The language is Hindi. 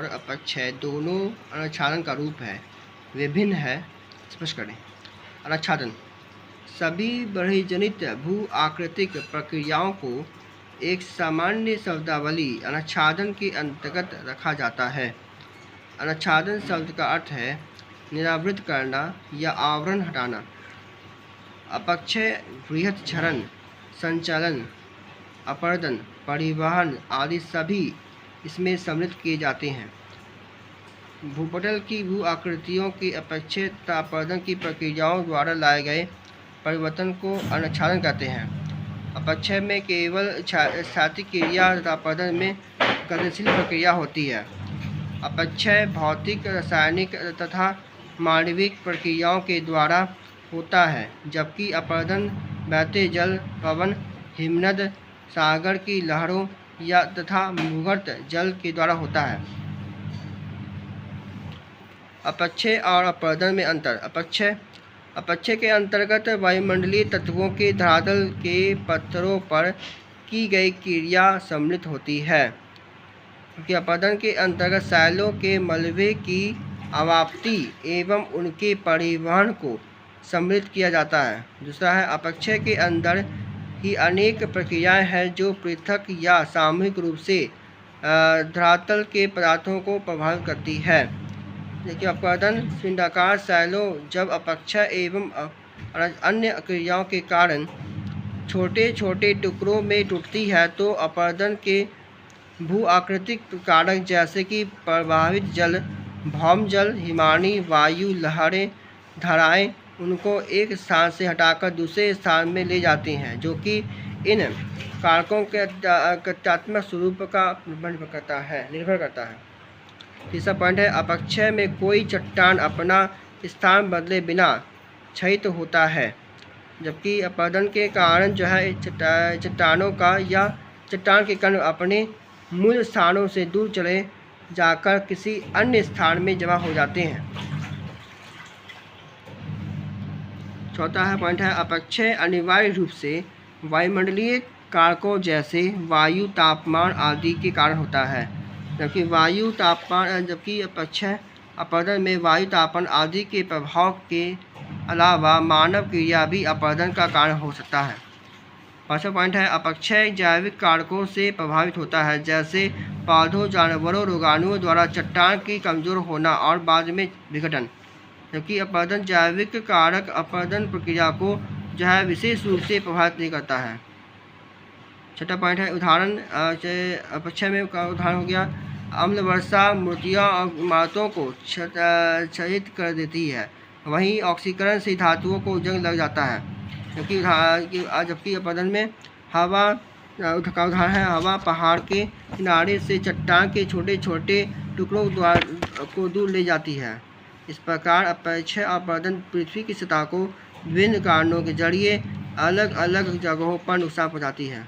अपक्षय दोनों अनाच्छादन का रूप है, विभिन्न है। स्पष्ट करें। अनाच्छादन सभी बढ़ीजनित भू आकृतिक प्रक्रियाओं को एक सामान्य शब्दावली अनाच्छादन के अंतर्गत रखा जाता है। अनाच्छादन शब्द का अर्थ है निरावृत करना या आवरण हटाना। अपक्षय बृहत क्षरण, संचालन, अपर्दन, परिवहन आदि सभी इसमें सम्मिलित किए जाते हैं। भूपटल की भू आकृतियों के अपक्षय तथा अपर्दन की प्रक्रियाओं द्वारा लाए गए परिवर्तन को अनाच्छादन कहते हैं। अपक्षय में केवल स्थैतिक क्रिया तथा अपर्दन में गतिशील प्रक्रिया होती है। अपक्षय भौतिक, रासायनिक तथा आणविक प्रक्रियाओं के द्वारा होता है, जबकि अपर्दन बहते जल, पवन, हिमनद, सागर की लहरों या तथा भूगर्भ जल के द्वारा होता है। अपक्षय और अपर्दन में अंतर। अपक्षय के अंतर्गत वायुमंडलीय तत्वों के धरातल के पत्थरों पर की गई क्रिया सम्मिलित होती है, क्योंकि अपर्दन के अंतर्गत शैलों के मलबे की आवाप्ति एवं उनके परिवहन को सम्मिलित किया जाता है। दूसरा है अपक्षय के अंदर ही अनेक प्रक्रियाएं हैं जो पृथक या सामूहिक रूप से धरातल के पदार्थों को प्रभावित करती है। देखिए, अपर्दन पिंडाकार शैलों जब अपक्षय एवं अन्य क्रियाओं के कारण छोटे छोटे टुकड़ों में टूटती है तो अपर्दन के भू आकृतिक कारक जैसे कि प्रवाहित जल, भौम जल, हिमानी वायु, लहरें, धाराएं उनको एक स्थान से हटाकर दूसरे स्थान में ले जाती हैं, जो कि इन कारकों के तत्त्वात्मक स्वरूप का निर्भर करता है। तीसरा पॉइंट है अपक्षय में कोई चट्टान अपना स्थान बदले बिना क्षयित होता है, जबकि अपर्दन के कारण जो है चट्टानों का या चट्टान के कण अपने मूल स्थानों से दूर चले जाकर किसी अन्य स्थान में जमा हो जाते हैं। चौथा है पॉइंट है अपक्षय अनिवार्य रूप से वायुमंडलीय कारकों जैसे वायु, तापमान आदि के कारण होता है, जबकि अपक्षय अपर्दन में वायु, तापमान आदि के प्रभाव के अलावा मानव क्रिया भी अपर्दन का कारण हो सकता है। पांचवा पॉइंट है अपक्षय जैविक कारकों से प्रभावित होता है, जैसे पौधों, जानवरों, रोगाणुओं द्वारा चट्टान की कमजोर होना और बाद में विघटन, जबकि अपर्दन जैविक कारक अपर्दन प्रक्रिया को जो है विशेष रूप से प्रभावित नहीं करता है। छठा पॉइंट है उदाहरण। अपक्षय में का उदाहरण हो गया अम्ल वर्षा मूर्तियाँ और इमारतों को क्षयित कर देती है, वहीं ऑक्सीकरण से धातुओं को जंग लग जाता है, जबकि अपर्दन में हवा का उदाहरण है हवा पहाड़ के किनारे से चट्टान के छोटे छोटे टुकड़ों को दूर ले जाती है। इस प्रकार अपक्षय और अपर्दन पृथ्वी की सतह को विभिन्न कारणों के जरिए अलग अलग जगहों पर नुकसान पहुँचाती है।